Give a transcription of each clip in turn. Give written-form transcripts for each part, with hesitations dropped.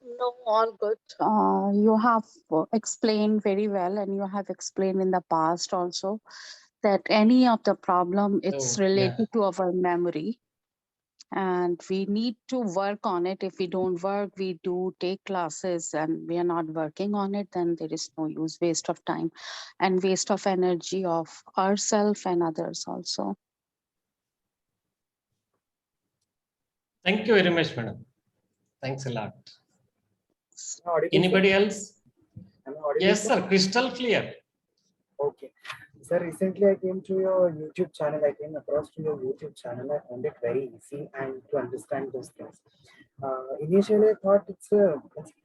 No, all good. You have explained very well, and you have explained in the past also that any of the problem it's So yeah, related to our memory, and we need to work on it. If we don't work, we do take classes, and we are not working on it, then there is no use, waste of time, and waste of energy of ourselves and others also. thank you very much, madam. Thanks a lot. Am I audible, sir? Anybody else? Am I audible, Yes, sir? sir. Crystal clear. Okay. Sir, recently I came to your YouTube channel. I came across to your YouTube channel. I found it very easy and to understand those things. Initially, I thought it's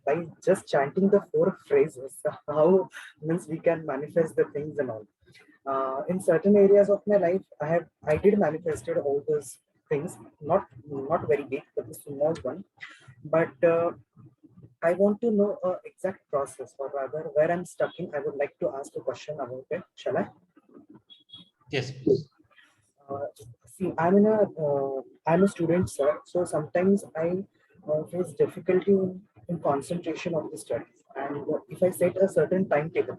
by just chanting the four phrases, how means we can manifest the things and all. In certain areas of my life, I did manifested all those things. Not very big, but the small one. But I want to know exact process, or rather, where I'm stuck in. I would like to ask a question about it. Shall I? Yes, please. Uh, See, I'm a student, sir. So sometimes I face difficulty in concentration of the studies. And if I set a certain timetable,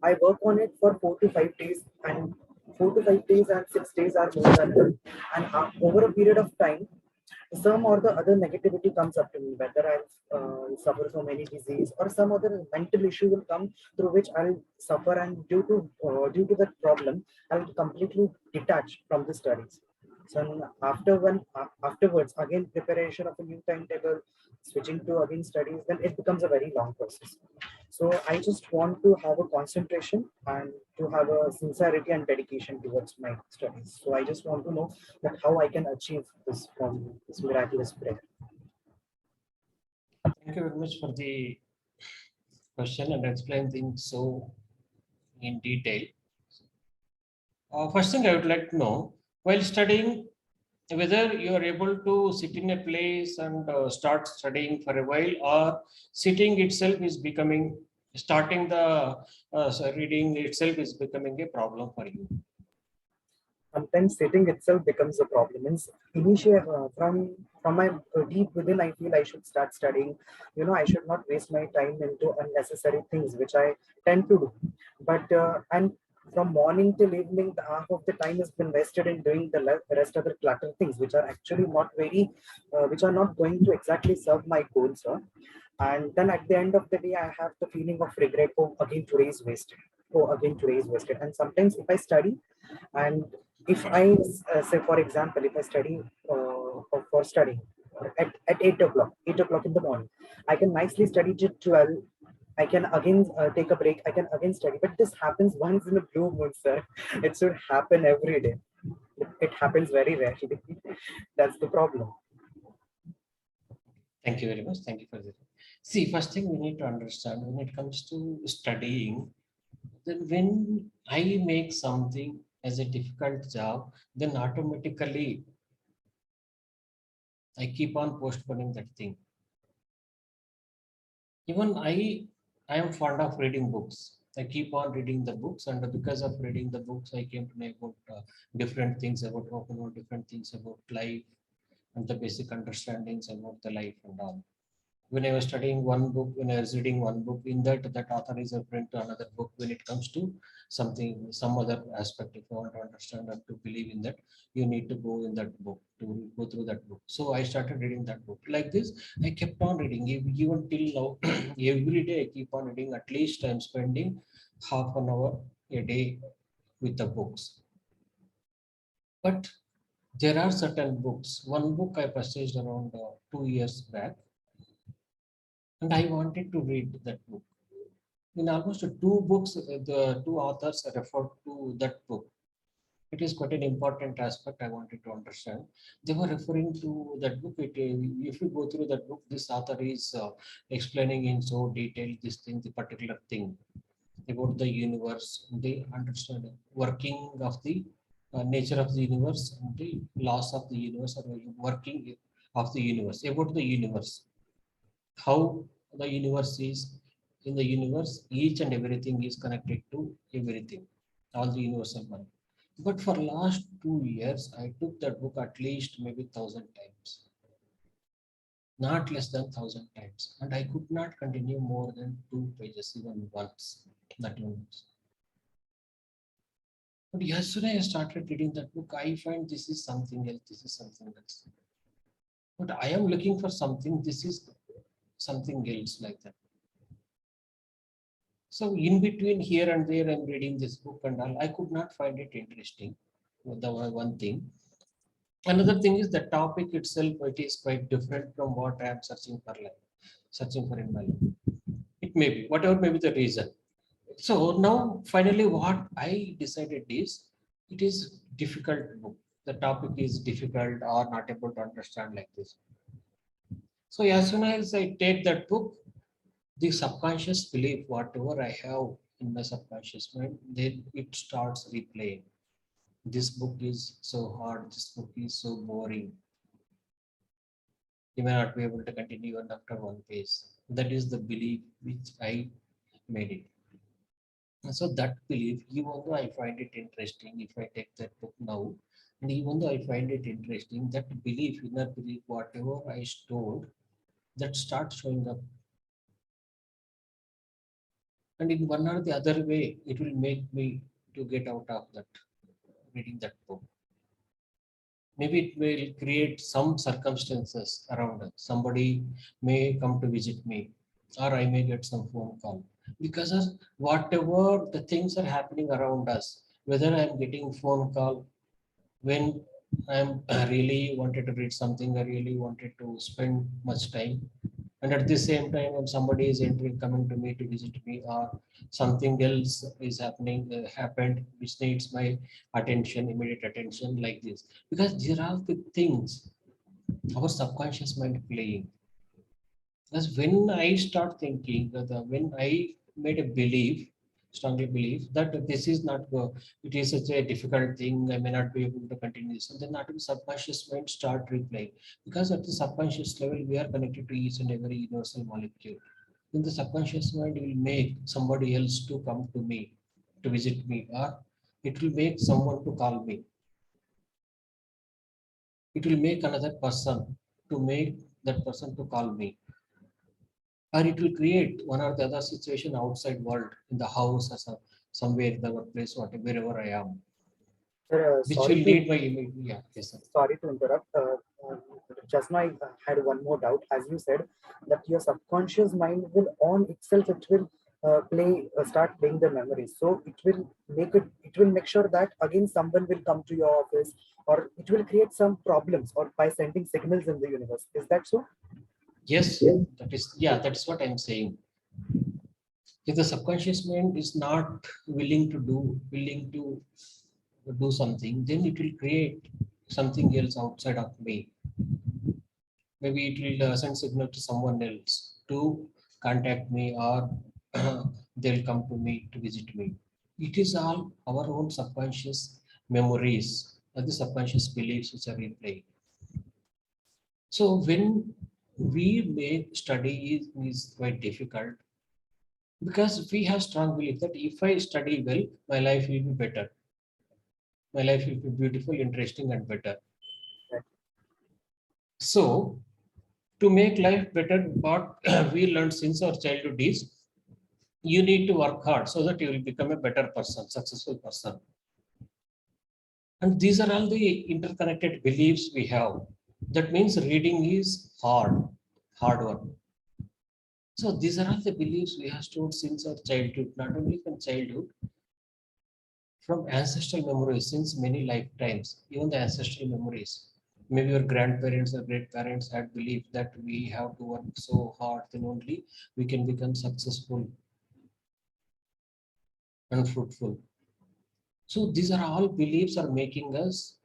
I work on it for 4 to 5 days, and 4 to 5 days and 6 days are more than enough. And over a period of time, some or the other negativity comes up to me, whether I'll suffer from any disease or some other mental issue will come through which I'll suffer, and due to that problem, I'll completely detach from the studies. So afterwards, again preparation of a new timetable, switching to again studies, then it becomes a very long process. So I just want to have a concentration and to have a sincerity and dedication towards my studies. So I just want to know that how I can achieve this from this miraculous prayer. Thank you very much for the question and explain things so in detail. First thing I would like to know, while studying, whether you are able to sit in a place and start studying for a while, or sitting itself is becoming, starting the reading itself is becoming a problem for you. Sometimes sitting itself becomes a problem. Means initially, from my deep within, I feel I should start studying. I should not waste my time into unnecessary things, which I tend to do. But and from morning till evening, the half of the time has been wasted in doing the rest of the clutter things, which are actually not which are not going to exactly serve my goals. And then at the end of the day, I have the feeling of regret. Oh, again today is wasted. Oh, again today is wasted. And sometimes if I study, and if I say, for example, if I study for studying at 8 o'clock in the morning, I can nicely study till 12. I can again take a break. I can again study. But this happens once in a blue moon, sir. It should happen every day. It happens very rarely. That's the problem. Thank you very much. Thank you for that. See, first thing we need to understand when it comes to studying, then when I make something as a difficult job, then automatically I keep on postponing that thing. Even I am fond of reading books. I keep on reading the books, and because of reading the books, I came to know about different things about Hooponopono, different things about life, and the basic understandings about the life and all. When I was studying one book, when I was reading one book, in that author is referring to another book when it comes to something, some other aspect. If you want to understand and to believe in that, you need to go in that book, to go through that book. So I started reading that book. Like this, I kept on reading. Even till now, every day I keep on reading. At least I'm spending half an hour a day with the books. But there are certain books. One book I purchased around 2 years back, and I wanted to read that book. In almost two books, the two authors referred to that book. It is quite an important aspect I wanted to understand. They were referring to that book. If you go through that book, this author is explaining in so detail this thing, the particular thing about the universe, the understanding, working of the nature of the universe, and the laws of the universe, or working of the universe, about the universe, how the universe is. In the universe, each and everything is connected to everything, all the universal mind. But for last 2 years, I took that book at least maybe 1,000 times. not less than 1,000 times, and I could not continue more than 2 pages even once, not even once. But yesterday I started reading that book. I find this is something else, this is something else. But I am looking for something, this is something else, like that. So in between here and there, I'm reading this book and all. I could not find it interesting. The one thing. Another thing is the topic itself. It is quite different from what I am searching for in my life. It may be whatever may be the reason. So now finally, what I decided is it is difficult book. The topic is difficult or not able to understand like this. So as soon as I take that book, the subconscious belief, whatever I have in my subconscious mind, then it starts replaying. This book is so hard, this book is so boring. You may not be able to continue even after one page. That is the belief which I made it. And so that belief, even though I find it interesting, if I take that book now, and even though I find it interesting, that belief, inner belief, whatever I stored, that starts showing up. And in one or the other way, it will make me to get out of that reading that book. Maybe it will create some circumstances around us. Somebody may come to visit me, or I may get some phone call, because of whatever the things are happening around us, whether I'm getting phone call when I'm really wanted to read something, I really wanted to spend much time, and at the same time when somebody is entering coming to me to visit me, or something else is happening happened which needs my attention, immediate attention, like this, because there are the things our subconscious mind playing. Because when I start thinking that when I made a belief, strongly believe that this is not it is such a difficult thing, I may not be able to continue this, and then not the subconscious mind start replaying. Because at the subconscious level we are connected to each and every universal molecule. Then the subconscious mind will make somebody else to come to me to visit me, or it will make someone to call me, it will make another person to make that person to call me, or it will create one or the other situation outside world, in the house or somewhere in the workplace, whatever, wherever I am, Sir, which will lead my image. Yeah, yes, sir. sorry to interrupt. Just now I had one more doubt. As you said that your subconscious mind will on itself, it will start playing the memories. So it will make sure that again someone will come to your office, or it will create some problems, or by sending signals in the universe. Is that so? Yes, that is, yeah, that's what I'm saying. If the subconscious mind is not willing to do something, then it will create something else outside of me. Maybe it will send signal to someone else to contact me, or they'll come to me to visit me. It is all our own subconscious memories or the subconscious beliefs which are in play. So when we make study is quite difficult, because we have strong belief that if I study well, my life will be better. My life will be beautiful, interesting, and better. So to make life better, what we learned since our childhood is you need to work hard so that you will become a better person, successful person. And these are all the interconnected beliefs we have. That means reading is hard work. So these are all the beliefs we have stored since our childhood, not only from childhood, from ancestral memories since many lifetimes, even the ancestral memories. Maybe your grandparents or great parents had believed that we have to work so hard, then only we can become successful and fruitful. So these are all beliefs are making us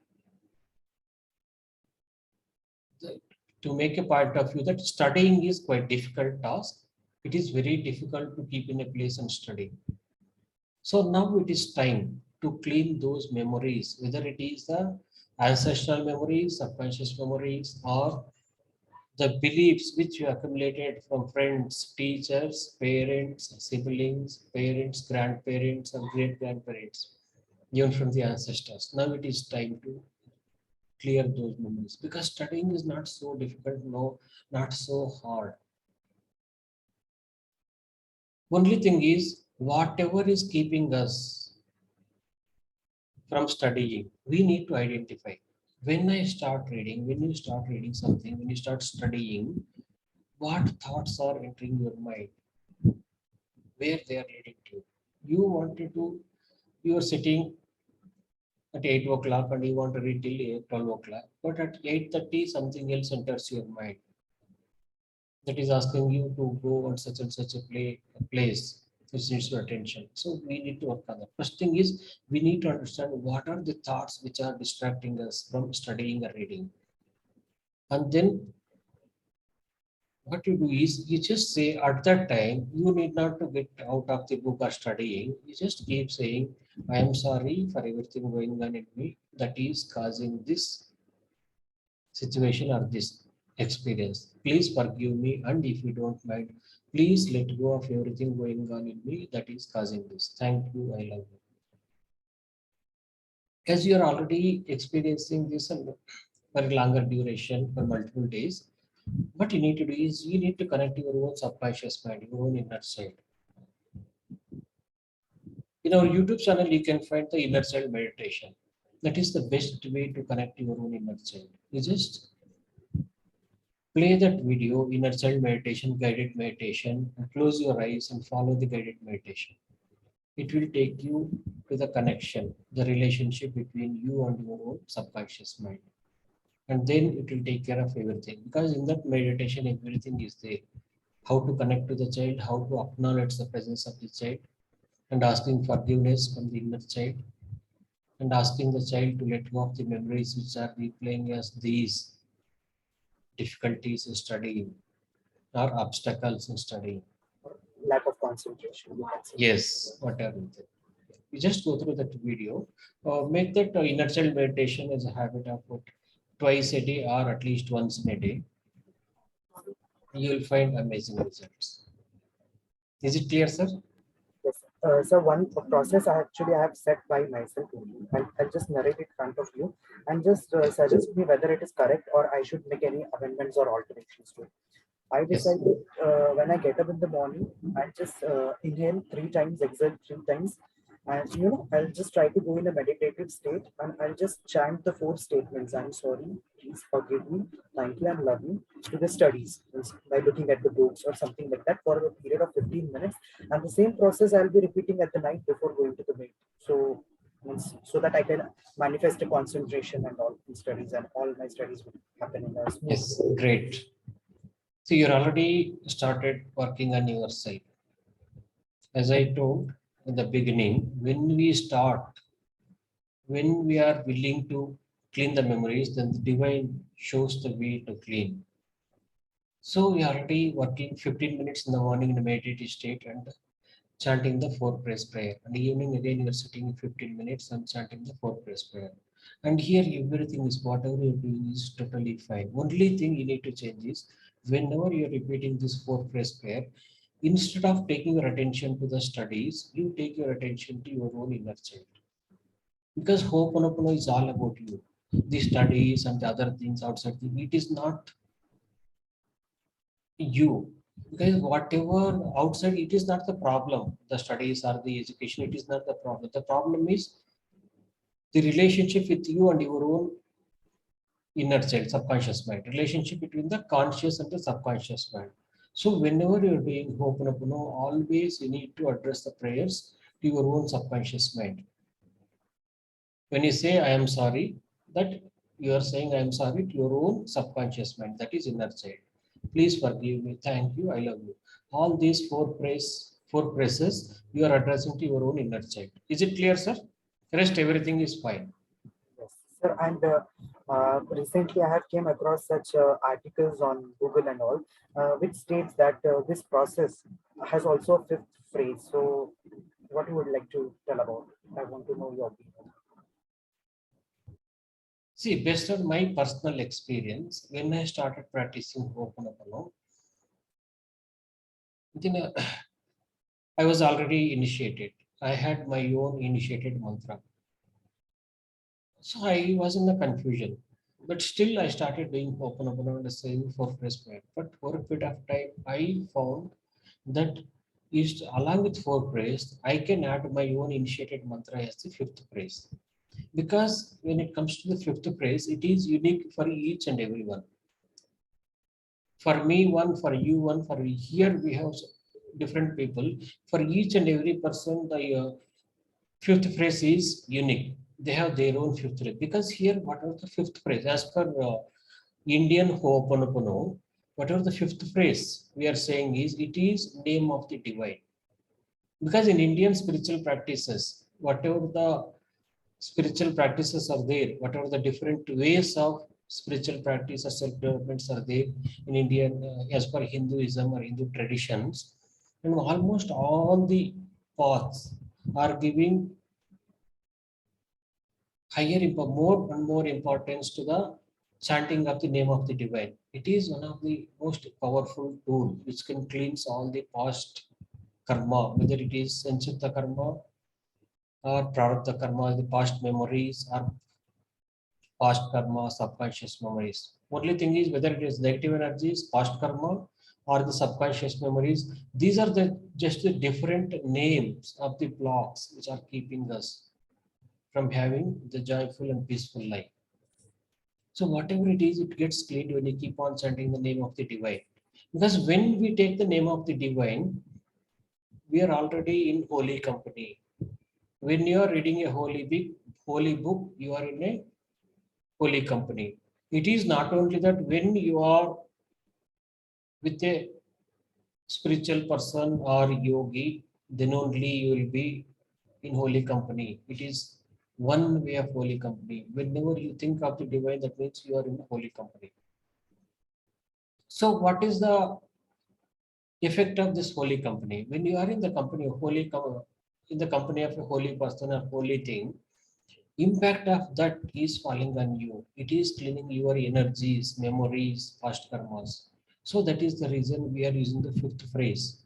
to make a point of view that studying is quite difficult task. It is very difficult to keep in a place and study. So now it is time to clean those memories, whether it is the ancestral memories, subconscious memories, or the beliefs which you accumulated from friends, teachers, parents, siblings, parents, grandparents, or great grandparents, even from the ancestors. Now it is time to clear those memories, because studying is not so difficult, no, not so hard. Only thing is, whatever is keeping us from studying, we need to identify. When I start reading, when you start reading something, when you start studying, what thoughts are entering your mind, where they are leading to. You wanted to, you are sitting at 8 o'clock and you want to read till 12 o'clock, but at 8:30 something else enters your mind that is asking you to go on such and such a place which needs your attention. So we need to work on that. First thing is, we need to understand what are the thoughts which are distracting us from studying or reading. And then what you do is, you just say at that time, you need not to get out of the book or studying. You just keep saying, I am sorry for everything going on in me that is causing this situation or this experience. Please forgive me, and if you don't mind, please let go of everything going on in me that is causing this. Thank you, I love you. As you are already experiencing this for a longer duration for multiple days, what you need to do is, you need to connect your own subconscious mind, your own inner child. In our YouTube channel, you can find the inner child meditation. That is the best way to connect your own inner child. You just play that video, inner child meditation, guided meditation, and close your eyes and follow the guided meditation. It will take you to the connection, the relationship between you and your own subconscious mind. And then it will take care of everything. Because in that meditation, everything is there. How to connect to the child, how to acknowledge the presence of the child, and asking forgiveness from the inner child, and asking the child to let go of the memories which are replaying as these difficulties in studying or obstacles in studying. Lack of concentration, you can say. Yes, whatever. You just go through that video. Make that inner child meditation as a habit of twice a day or at least once in a day. You will find amazing results. Is it clear, sir? Yes. So one process I have set by myself only. I'll just narrate it in front of you and just suggest me whether it is correct or I should make any amendments or alterations to it. I Yes. decided when I get up in the morning, I just inhale 3 times, exhale 3 times, and I'll just try to go in a meditative state, and I'll just chant the 4 statements: "I'm sorry, please forgive me, thank you, and love you" to the studies means by looking at the books or something like that for a period of 15 minutes. And the same process I'll be repeating at the night before going to the bed. So so that I can manifest a concentration and all in studies, and all my studies will happen in a smooth Yes. way. Great. So you're already started working on yourself. As I told in the beginning, when we start, when we are willing to clean the memories, then the divine shows the way to clean. So we are already working 15 minutes in the morning in a meditative state and chanting the four praise prayer. And evening again you are sitting 15 minutes and chanting the four praise prayer. And here everything is, whatever you're doing is totally fine. Only thing you need to change is, whenever you're repeating this four praise prayer, instead of taking your attention to the studies, you take your attention to your own inner child. Because Ho'oponopono is all about you. The studies and the other things outside, it is not you. Because whatever outside, it is not the problem. The studies or the education, it is not the problem. The problem is the relationship with you and your own inner child, subconscious mind, relationship between the conscious and the subconscious mind. So whenever you're doing Ho'oponopono, always you need to address the prayers to your own subconscious mind. When you say I am sorry, that you are saying I am sorry to your own subconscious mind, that is inner child. Please forgive me, thank you, I love you. All these four praises you are addressing to your own inner child. Is it clear, sir? Rest everything is fine. Yes, sir. And recently, I have came across such articles on Google and all, which states that this process has also a fifth phrase. So, what you would like to tell about? I want to know your opinion. See, based on my personal experience, when I started practicing Ho'oponopono, then I was already initiated. I had my own initiated mantra. So I was in a confusion. But still, I started doing Hooponopono and saying for phrase prayer. But over a bit of time, I found that is along with four praise, I can add my own initiated mantra as the fifth praise. Because when it comes to the fifth praise, it is unique for each and every one. For me, one, for you, one, for here we have different people. For each and every person, the fifth phrase is unique. They have their own fifth phrase. Because here, whatever the fifth phrase, as per Indian Hooponopono, whatever the fifth phrase we are saying is, it is name of the divine. Because in Indian spiritual practices, whatever the spiritual practices are there, whatever the different ways of spiritual practice or self-developments are there in Indian, as per Hinduism or Hindu traditions, and almost all the paths are giving more and more importance to the chanting of the name of the divine. It is one of the most powerful tool which can cleanse all the past karma, whether it is sanchita karma or prarabdha karma, the past memories or past karma, subconscious memories. Only thing is whether it is negative energies, past karma, or the subconscious memories. These are the just the different names of the blocks which are keeping us from having the joyful and peaceful life. So whatever it is, it gets cleaned when you keep on chanting the name of the divine. Because when we take the name of the divine, we are already in holy company. When you are reading a holy book, you are in a holy company. It is not only that when you are with a spiritual person or yogi, then only you will be in holy company. It is one way of holy company. Whenever you think of the divine, that means you are in holy company. So, what is the effect of this holy company? When you are in the company of in the company of a holy person or holy thing, impact of that is falling on you. It is cleaning your energies, memories, past karmas. So that is the reason we are using the fifth phrase.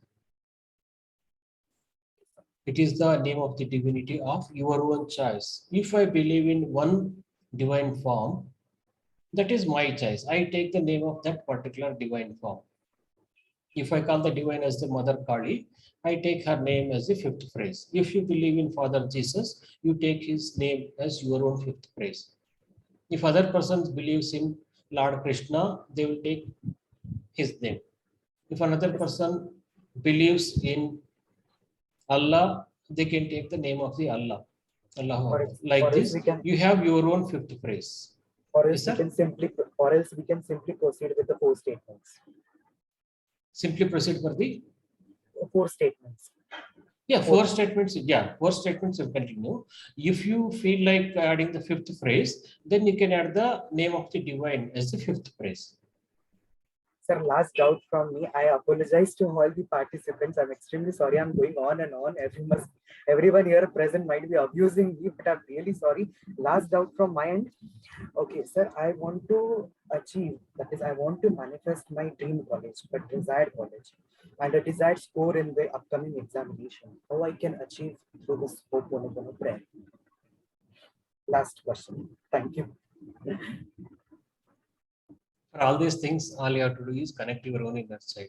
It is the name of the divinity of your own choice. If I believe in one divine form, that is my choice. I take the name of that particular divine form. If I call the divine as the Mother Kali, I take her name as the fifth phrase. If you believe in Father Jesus, you take his name as your own fifth phrase. If other persons believes in Lord Krishna, they will take his name. If another person believes in Allah, they can take the name of the Allah. Allahu Or Akbar. else, Like or else this, we can, you have your own fifth phrase. or Yes, else we sir. can simply, or else we can simply proceed with the four statements. Simply proceed for the Four statements. yeah, Four. four statements. Yeah, four statements will continue. If you feel like adding the fifth phrase, then you can add the name of the divine as the fifth phrase. Sir, last doubt from me. I apologize to all the participants. I'm extremely sorry. I'm going on and on. Everyone here present might be abusing me, but I'm really sorry. Last doubt from my end. Okay, sir, I want to achieve, that is, I want to manifest my dream college, but desired college, and a desired score in the upcoming examination. How I can achieve through this Ho'oponopono prayer? Last question. Thank you. For all these things, all you have to do is connect your own inner child.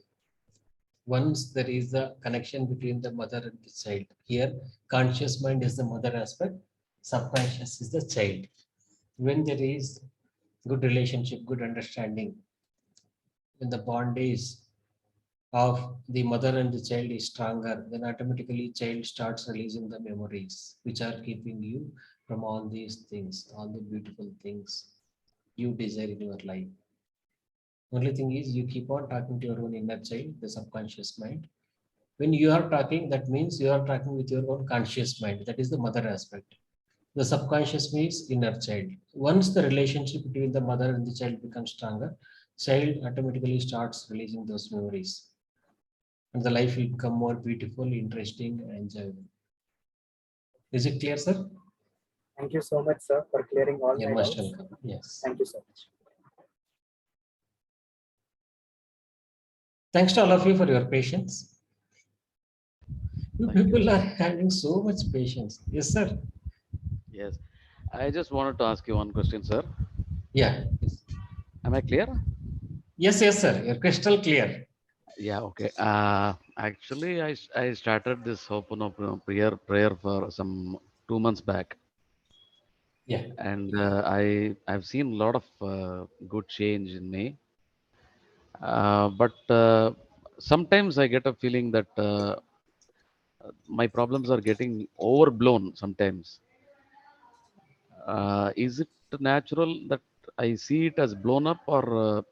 Once there is a connection between the mother and the child, here conscious mind is the mother aspect, subconscious is the child. When there is good relationship, good understanding, when the bond is of the mother and the child is stronger, then automatically child starts releasing the memories which are keeping you from all these things, all the beautiful things you desire in your life. Only thing is you keep on talking to your own inner child, the subconscious mind. When you are talking, that means you are talking with your own conscious mind. That is the mother aspect. The subconscious means inner child. Once the relationship between the mother and the child becomes stronger, child automatically starts releasing those memories. And the life will become more beautiful, interesting, and enjoyable. Is it clear, sir? Thank you so much, sir, for clearing all You're my most doubts. welcome. Yes. Thank you so much. Thanks to all of you for your patience. You Thank you. people are having so much patience. Yes, sir. Yes. I just wanted to ask you one question, sir. Yeah. Yes. Am I clear? Yes, yes, sir. You're crystal clear. Yeah, okay. Actually, I started this Hooponopono prayer for some 2 months back, Yeah. and I've seen a lot of good change in me. But sometimes I get a feeling that my problems are getting overblown. Sometimes, is it natural that I see it as blown up, or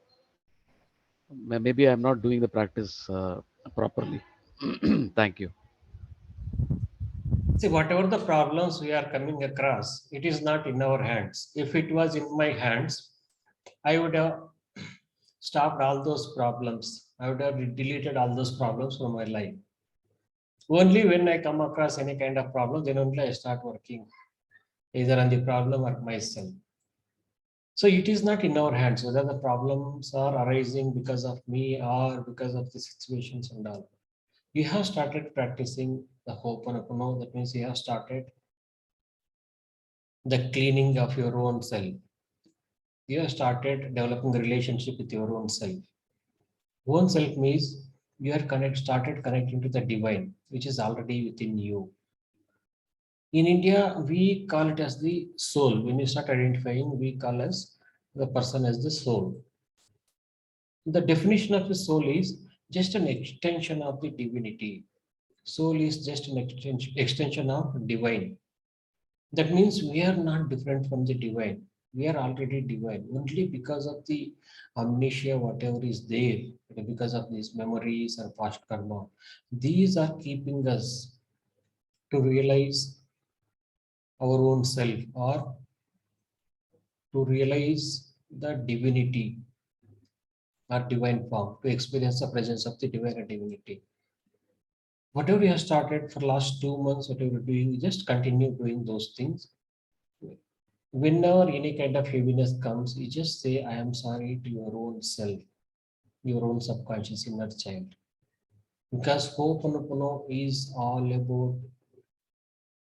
maybe I'm not doing the practice properly? Thank you. See, whatever the problems we are coming across, it is not in our hands. If it was in my hands, I would have stopped all those problems. I would have deleted all those problems from my life. Only when I come across any kind of problem, then only I start working either on the problem or myself. So it is not in our hands whether the problems are arising because of me or because of the situations and all. You have started practicing the Ho'oponopono. That means you have started the cleaning of your own self. You have started developing a relationship with your own self. Own self means you are started connecting to the divine, which is already within you. In India, we call it as the soul. When you start identifying, we call as the person as the soul. The definition of the soul is just an extension of the divinity. Soul is just an extension of divine. That means we are not different from the divine. We are already divine. Only because of the amnesia, whatever is there, because of these memories and past karma, these are keeping us to realize our own self or to realize the divinity or divine form, to experience the presence of the divine and divinity. Whatever you have started for last 2 months, whatever you're doing, just continue doing those things. Whenever any kind of heaviness comes, you just say, I am sorry to your own self, your own subconscious inner child. Because Ho'oponopono is all about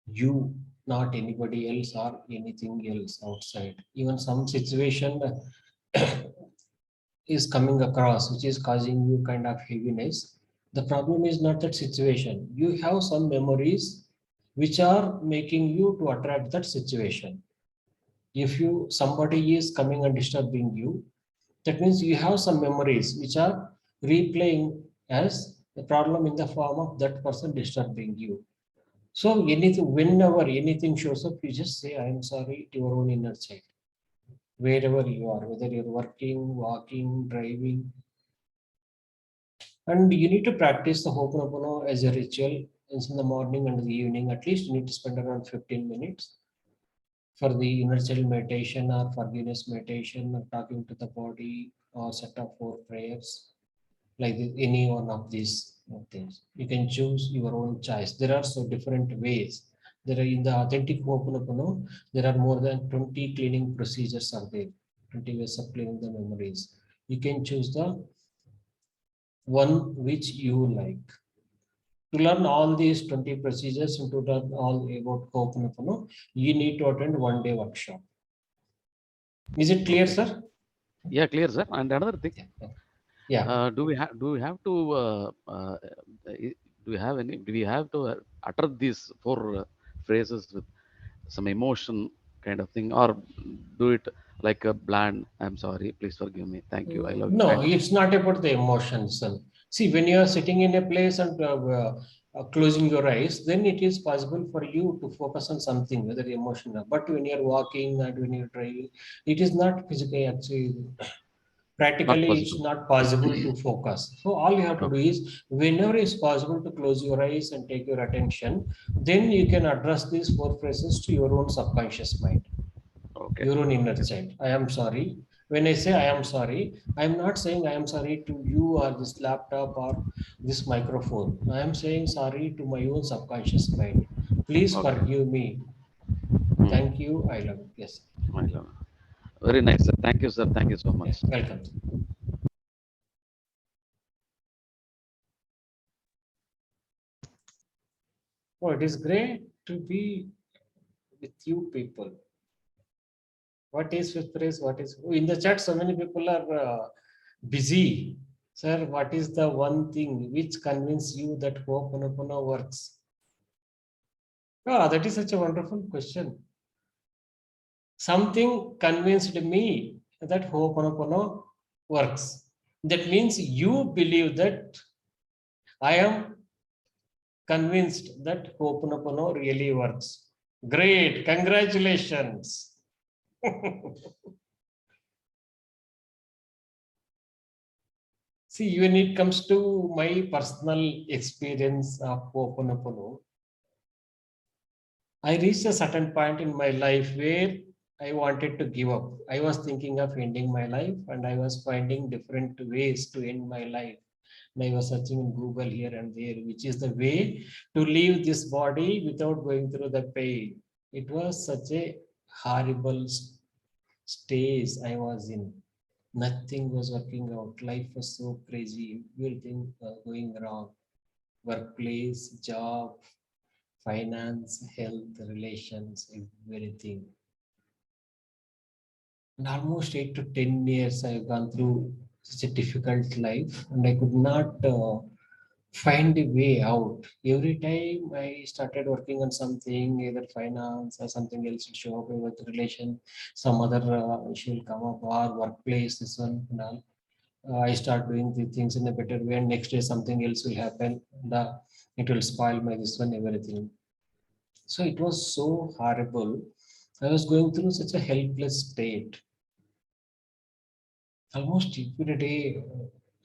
you, not anybody else or anything else outside. Even some situation is coming across, which is causing you kind of heaviness. The problem is not that situation. You have some memories which are making you to attract that situation. If you somebody is coming and disturbing you, that means you have some memories which are replaying as the problem in the form of that person disturbing you. So anything, whenever anything shows up, you just say, I am sorry to your own inner child. Wherever you are, whether you're working, walking, driving. And you need to practice the Ho'oponopono as a ritual. It's in the morning and the evening. At least you need to spend around 15 minutes for the inner child meditation or forgiveness meditation or talking to the body or set of 4 prayers, like any one of these things. You can choose your own choice. There are so different ways. There are in the authentic Ho'oponopono, there are more than 20 cleaning procedures are there, 20 ways of cleaning the memories. You can choose the one which you like. To learn all these 20 procedures and to learn all about Ho'oponopono, you need to attend 1 day workshop. Is it clear, Okay. sir? Yeah, clear, sir. And another thing, Yeah. Yeah. do we have to do we have any do we have to utter these four phrases with some emotion kind of thing, or do it like a bland, I'm sorry, please forgive me, thank you, I love you No, kind of thing? it's not about the emotions. See, when you are sitting in a place and closing your eyes, then it is possible for you to focus on something, whether emotional. But when you are walking and when you are driving, it is not physically actually Not practically it's possible. not possible to focus. So all you have to do Okay. is whenever it's possible to close your eyes and take your attention, then you can address these 4 phrases to your own subconscious mind, Okay. your own inner Okay. child. I am sorry. When I say I am sorry, I am not saying I am sorry to you or this laptop or this microphone. I am saying sorry to my own subconscious mind. Please Okay. forgive me. Hmm. Thank you. I love you. Yes. I love it. Very nice, sir. Thank you, sir. Thank you so Yeah. much. Welcome. Oh, it is great to be with you people. What is fifth phrase? What is in the chat? So many people are busy. Sir, what is the one thing which convinces you that Hooponopono works? Ah, that is such a wonderful question. Something convinced me that Hooponopono works. That means you believe that I am convinced that Hooponopono really works. Great, congratulations. See, when it comes to my personal experience of Hooponopono, I reached a certain point in my life where I wanted to give up. I was thinking of ending my life and I was finding different ways to end my life. And I was searching in Google here and there, which is the way to leave this body without going through the pain. It was such a horrible stage I was in. Nothing was working out. Life was so crazy. Everything going wrong. Workplace, job, finance, health, relations, everything. And almost 8 to 10 years, I've gone through such a difficult life, and I could not find a way out. Every time I started working on something, either finance or something else will show up with relation, some other issue will come up, or workplace, this one and all. I start doing the things in a better way, and next day something else will happen. And it will spoil my this one, everything. So it was so horrible. I was going through such a helpless state. Almost every day,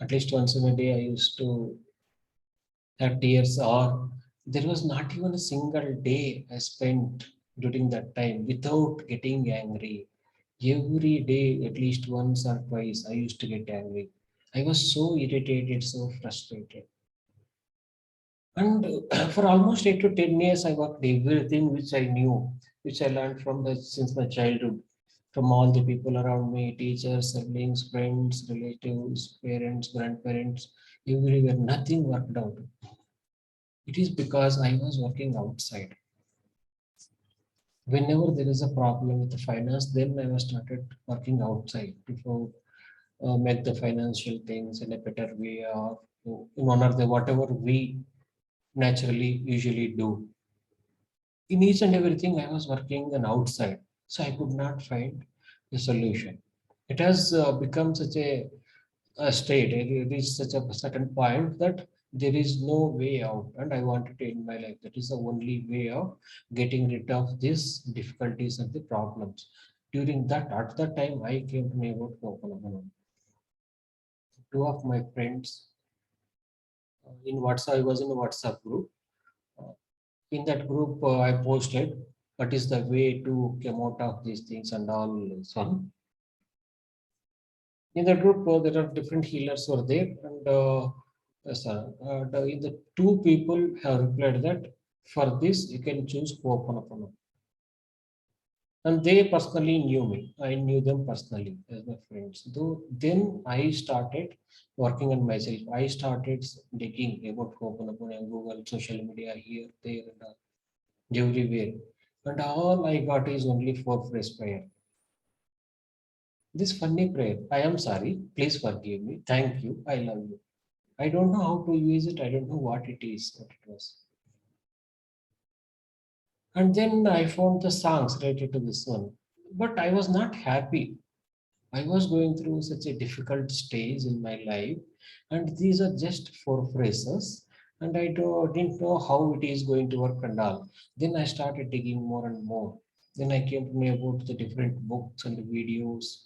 at least once in a day, I used to have tears, or there was not even a single day I spent during that time without getting angry. Every day, at least once or twice, I used to get angry. I was so irritated, so frustrated. And for almost 8 to 10 years, I worked everything which I knew, which I learned from the since my childhood, from all the people around me, teachers, siblings, friends, relatives, parents, grandparents, everywhere. Nothing worked out. It is because I was working outside. Whenever there is a problem with the finance, then I was started working outside to make the financial things in a better way, or in one or the whatever we naturally usually do. In each and everything, I was working on outside, so I could not find a solution. It has become such a state. It is such a certain point that there is no way out, and I wanted to end my life. That is the only way of getting rid of these difficulties and the problems. During that, at that time, I came to know about Hooponopono. Two of my friends in WhatsApp, I was in a WhatsApp group. Uh, in that group, I posted what is the way to come out of these things and all. So in the group, there are different healers were there, and in the two people have replied that for this you can choose Ho'oponopono. And they personally knew me. I knew them personally as my friends. Though then I started working on myself. I started digging about Ho'oponopono and Google, social media here, there, and everywhere. And all I got is only 4 phrase prayer. This funny prayer. I am sorry. Please forgive me. Thank you. I love you. I don't know how to use it. I don't know what it is. What it was. And then I found the songs related to this one. But I was not happy. I was going through such a difficult stage in my life, and these are just 4 phrases, and didn't know how it is going to work and all. Then I started digging more and more. Then I came to know about the different books and videos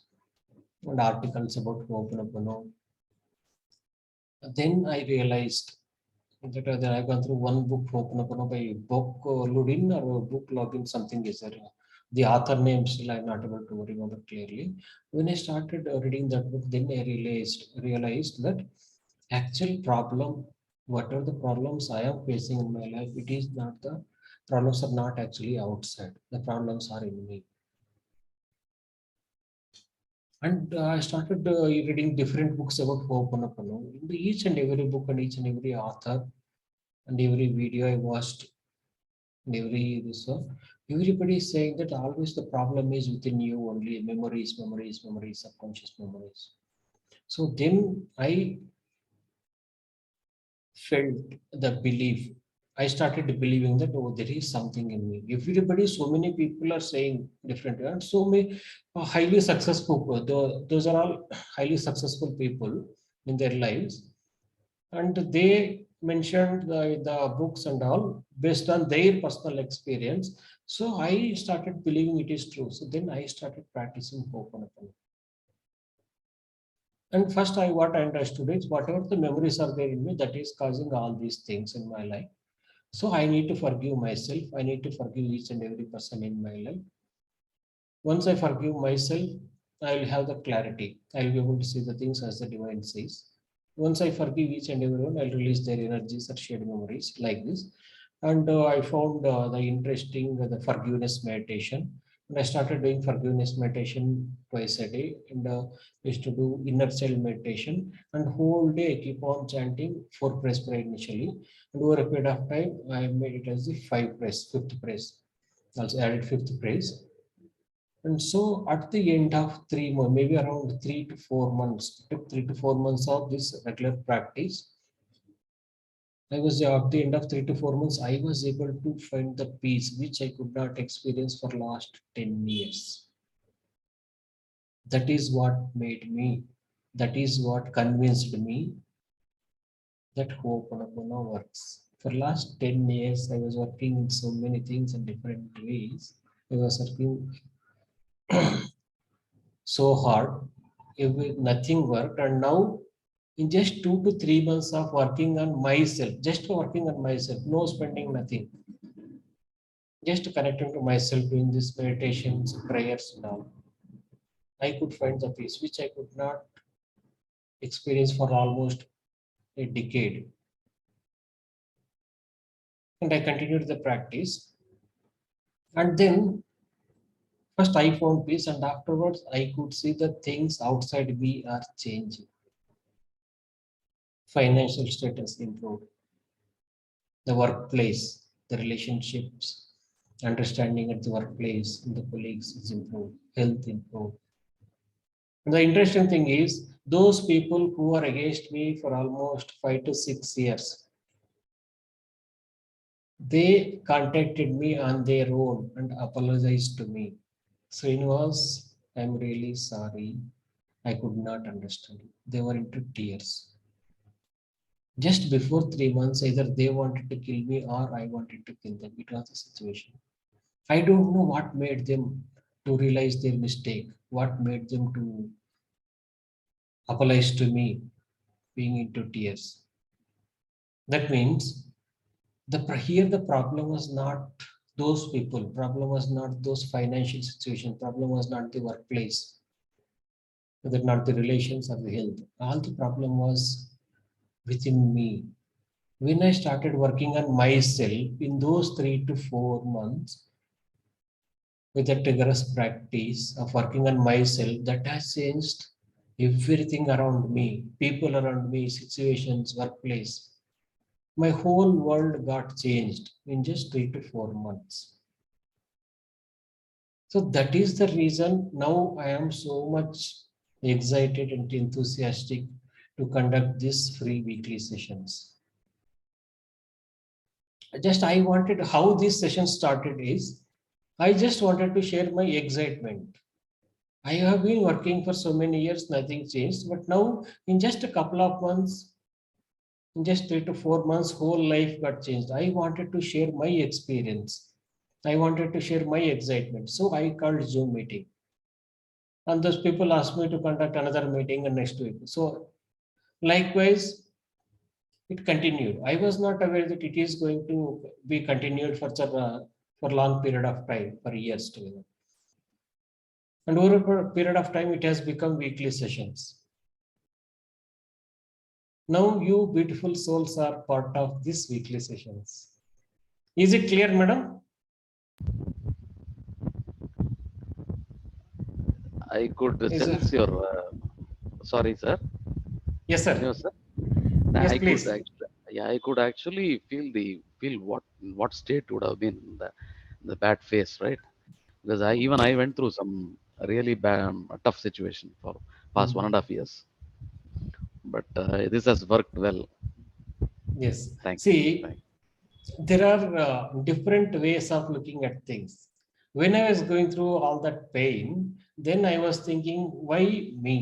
and articles about Ho'oponopono. Then I realized that I've gone through one book, Ho'oponopono by book Ludin or book login, something is there. The author name still I'm not able to remember clearly. When I started reading that book, then I realized that actual problem, whatever the problems I am facing in my life, it is not the problems are not actually outside. The problems are in me. And I started reading different books about Ho'oponopono. In each and every book and each and every author and every video I watched and every this one, Everybody is saying that always the problem is within you only, memories, memories, memories, subconscious memories. So then I felt the belief. I started believing that, oh, there is something in me. Everybody, so many people are saying different, and so many highly successful people. Those are all highly successful people in their lives, and they mentioned the books and all based on their personal experience. So I started believing it is true. So then I started practicing Ho'oponopono. And first, what I understood is whatever the memories are there in me that is causing all these things in my life. So I need to forgive myself. I need to forgive each and every person in my life. Once I forgive myself, I will have the clarity. I will be able to see the things as the divine says. Once I forgive each and everyone, I'll release their energies or shared memories like this. And I found the interesting the forgiveness meditation. And I started doing forgiveness meditation twice a day. And used to do inner child meditation. And whole day I keep on chanting 4 prayers prayer initially. And over a period of time, I made it as the 5 prayers, fifth praise. Also added fifth praise. And so at the end of 3 months, maybe around 3 to 4 months, took 3 to 4 months of this regular practice. I was at the end of 3 to 4 months, I was able to find the peace which I could not experience for last 10 years. That is what made me, that is what convinced me that Ho'oponopono works. For last 10 years, I was working in so many things in different ways. I was working so hard, nothing worked, and now in just 2 to 3 months of working on myself, just working on myself, no spending nothing, just connecting to myself, doing this meditations, prayers, and all, I could find the peace which I could not experience for almost a decade. And I continued the practice. And then first I found peace, and afterwards I could see the things outside me are changing. Financial status improved, the workplace, the relationships, understanding at the workplace, and the colleagues is improved, health improved. And the interesting thing is, those people who are against me for almost 5 to 6 years, they contacted me on their own and apologized to me. Srinivas, I'm really sorry. I could not understand. They were into tears. Just before 3 months, either they wanted to kill me or I wanted to kill them. It was the situation. I don't know what made them to realize their mistake, what made them to apologize to me, being into tears. That means here the problem was not those people, problem was not those financial situation, problem was not the workplace, whether not the relations or the health. All the problem was within me. When I started working on myself in those 3 to 4 months, with a rigorous practice of working on myself, that has changed everything around me, people around me, situations, workplace. My whole world got changed in just 3 to 4 months. So that is the reason now I am so much excited and enthusiastic to conduct these free weekly sessions. Just I wanted how this session started is I just wanted to share my excitement. I have been working for so many years, nothing changed. But now, in just a couple of months, in just 3 to 4 months, whole life got changed. I wanted to share my experience. I wanted to share my excitement. So I called Zoom meeting. And those people asked me to conduct another meeting next week. So likewise, it continued. I was not aware that it is going to be continued for long period of time, for years together. And over a period of time, it has become weekly sessions. Now you beautiful souls are part of these weekly sessions. Is it clear, madam? I could Is it? sense your. Sorry, sir. Yes, sir. Srinivas, sir. Yes, I could please. actually, yeah, I could actually feel what what state would have been. the bad phase, right? Because I went through some really bad, tough situation for past Mhm. 1.5 years, but this has worked well. Yes. Thank you. See, there are different ways of looking at things. When I was going through all that pain, then I was thinking, why me?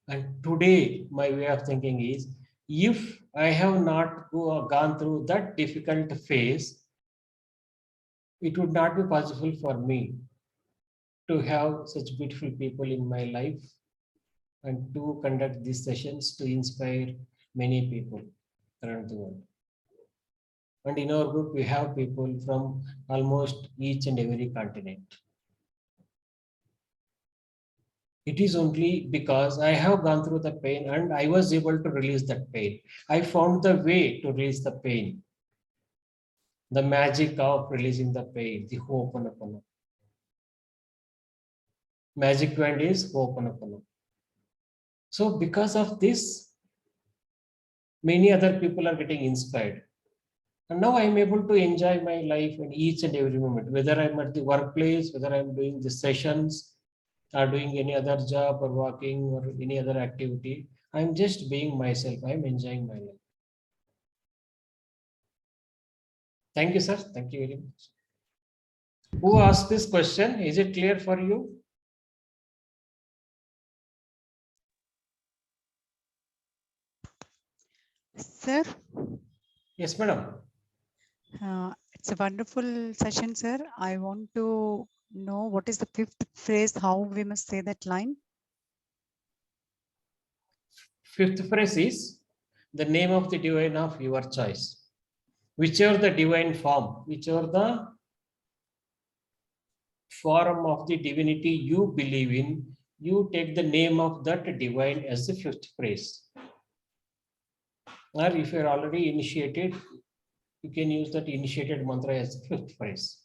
And today, my way of thinking is, if I have not gone through that difficult phase, it would not be possible for me to have such beautiful people in my life and to conduct these sessions to inspire many people around the world. And in our group, we have people from almost each and every continent. It is only because I have gone through the pain and I was able to release that pain. I found the way to release the pain, the magic of releasing the pain, the Hooponopono. Magic wand is Hooponopono. So because of this, many other people are getting inspired. And now I'm able to enjoy my life in each and every moment, whether I'm at the workplace, whether I'm doing the sessions, or doing any other job or walking or any other activity. I'm just being myself. I'm enjoying my life. Thank you, sir. Thank you very much. Who asked this question? Is it clear for you? Sir, Yes, madam. it's a wonderful session, sir. I want to know what is the fifth phrase, how we must say that line. Fifth phrase is the name of the divine of your choice. Whichever the divine form, whichever the form of the divinity you believe in, you take the name of that divine as the fifth phrase. Or if you're already initiated, you can use that initiated mantra as the fifth phrase.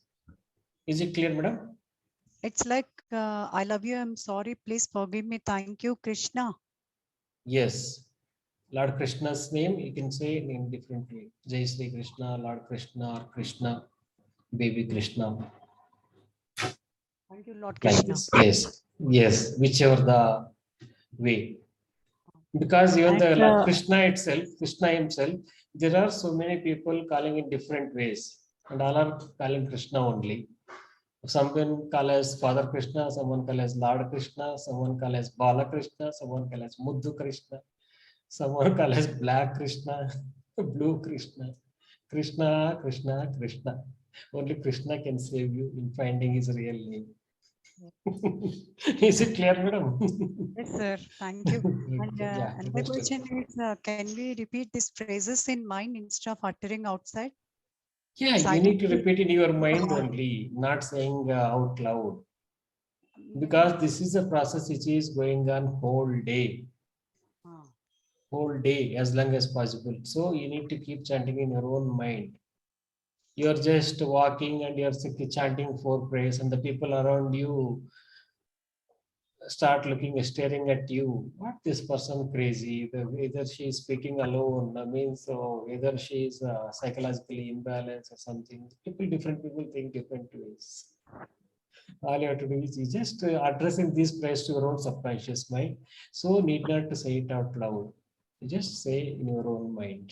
Is it clear, madam? It's like, I love you, I'm sorry, please forgive me, thank you, Krishna. Yes. Lord Krishna's name, you can say in different way. Jai Sri Krishna, Lord Krishna, or Krishna, baby Krishna, Thank you, Lord like Krishna. this. Yes, yes, whichever the way. Because even the And Lord Krishna itself, Krishna himself, there are so many people calling in different ways, and all are calling Krishna only. Someone call as Father Krishna, someone call as Lord Krishna, someone call as Bala Krishna, someone call as Muddu Krishna, someone call as Black Krishna, Blue Krishna, Krishna, Krishna, Krishna. Only Krishna can save you in finding his real name. Is it clear, madam? yes, sir, thank you. And Yeah, another most question welcome. is, can we repeat these phrases in mind instead of uttering outside? Yeah, you need to Silently. repeat in your mind only, not saying out loud. Mm, Because this is a process which is going on ah, whole day as long as possible. So you need to keep chanting in your own mind. You're just walking and you're simply chanting four prayers, and the people around you start looking, staring at you. What this person crazy? Either she is speaking alone, I mean, so either she is psychologically imbalanced or something. Different people think different ways. All you have to do is you just addressing these prayers to your own subconscious mind. So need not to say it out loud. You just say in your own mind.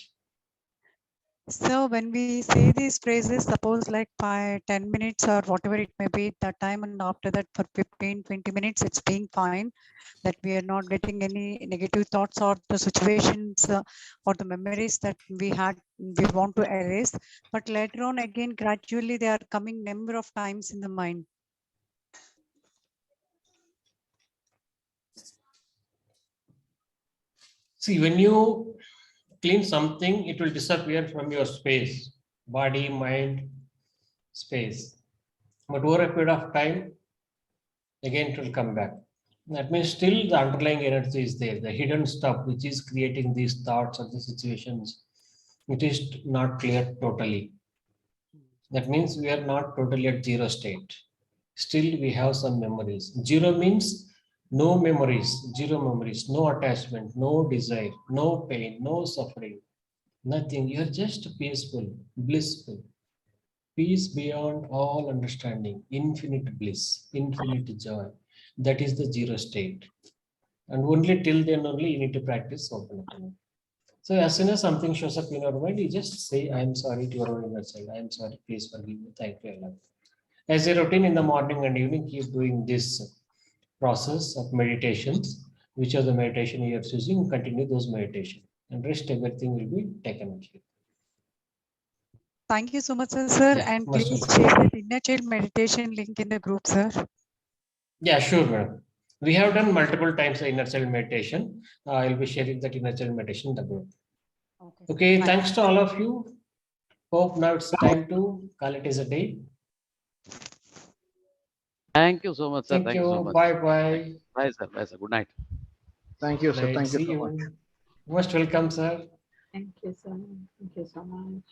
so when we say these phrases, suppose like 5, 10 minutes or whatever it may be, that time, and after that for 15, 20 minutes, it's being fine, that we are not getting any negative thoughts or the situations or the memories that we want to erase. But later on, again, gradually, they are coming number of times in the mind. See, when you clean something, it will disappear from your space, body, mind, space. But over a period of time, again it will come back. That means still the underlying energy is there, the hidden stuff which is creating these thoughts or the situations. It is not clear totally. That means we are not totally at zero state. Still, we have some memories. Zero means no memories, zero memories, no attachment, no desire, no pain, no suffering, nothing. You're just peaceful, blissful. peace beyond all understanding, infinite bliss, infinite joy. That is the zero state. And only till then only you need to practice Ho'oponopono. So as soon as something shows up in your mind, you just say, I am sorry to your own inner child. I am sorry, please forgive me. Thank you, I love you. As a routine in the morning and evening, keep doing this process of meditations. Which of the meditation you are choosing, continue those meditation. And rest everything will be taken care. Thank you so much, sir. Yeah, And most please welcome. share that inner child meditation link in the group, sir. Yeah, sure, madam. We have done multiple times the inner child meditation. I'll be sharing that inner child meditation in the group. Okay, sir. Okay, Thank thanks to all of you. Hope now it's time to call it as a day. Thank you so much, sir. Thank Thank you so you. much. Bye Thank bye. you. Bye, sir. Bye, sir. Good night. Thank you, sir. Let's Thank you see so much. you. Most welcome, sir. Thank you so much. Thank you so much.